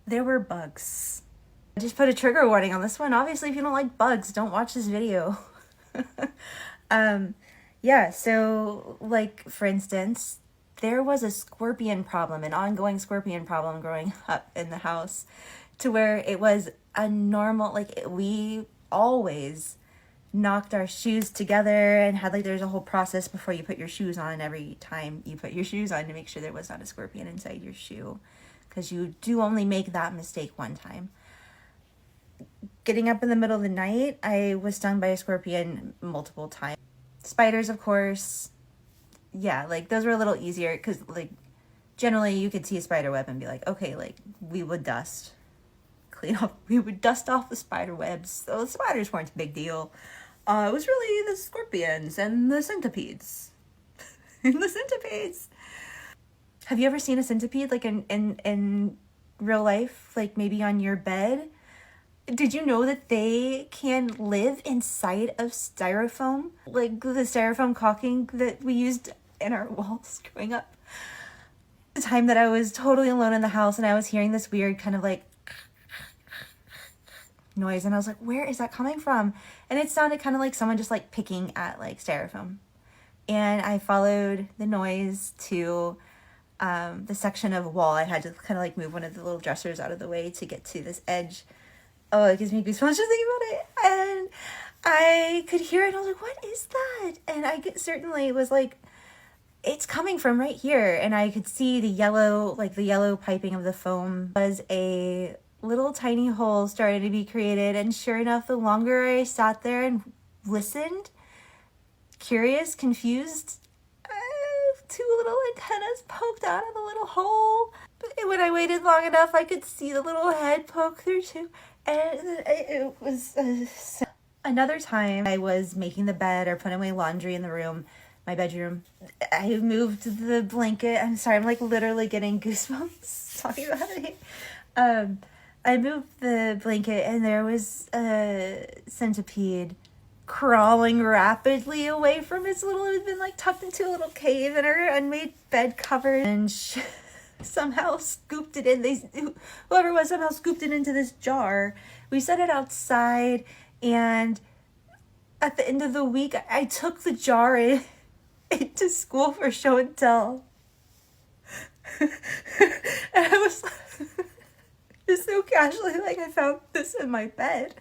there were bugs. I just put a trigger warning on this one. Obviously, if you don't like bugs, don't watch this video. Yeah, so like for instance, there was a scorpion problem, an ongoing scorpion problem growing up in the house, to where it was a normal, like we always knocked our shoes together and had like there's a whole process before you put your shoes on every time you put your shoes on to make sure there was not a scorpion inside your shoe, because you do only make that mistake one time. Getting up in the middle of the night, I was stung by a scorpion multiple times. Spiders, of course. Yeah, like those were a little easier because like generally you could see a spider web and be like, okay, like we would we would dust off the spider webs. So the spiders weren't a big deal. It was really the scorpions and the centipedes. The centipedes. Have you ever seen a centipede like in real life, like maybe on your bed? Did you know that they can live inside of styrofoam? Like the styrofoam caulking that we used in our walls growing up. The time that I was totally alone in the house and I was hearing this weird kind of like noise, and I was like, where is that coming from? And it sounded kind of like someone just like picking at like styrofoam. And I followed the noise to the section of wall. I had to kind of like move one of the little dressers out of the way to get to this edge. Oh, it gives me goosebumps just thinking about it. And I could hear it and I was like, what is that? And I certainly was like, it's coming from right here. And I could see the yellow piping of the foam. Was a little tiny hole started to be created. And sure enough, the longer I sat there and listened, curious, confused, two little antennas poked out of the little hole. But when I waited long enough, I could see the little head poke through too. And it was another time I was making the bed or putting away laundry in the room, my bedroom. I moved the blanket. I'm sorry, I'm like literally getting goosebumps talking about it. I moved the blanket and there was a centipede crawling rapidly away from it had been like tucked into a little cave in her unmade bed cover, and somehow scooped it in. Whoever was somehow scooped it into this jar. We set it outside, and at the end of the week, I took the jar into school for show and tell. And I was just so casually like, I found this in my bed.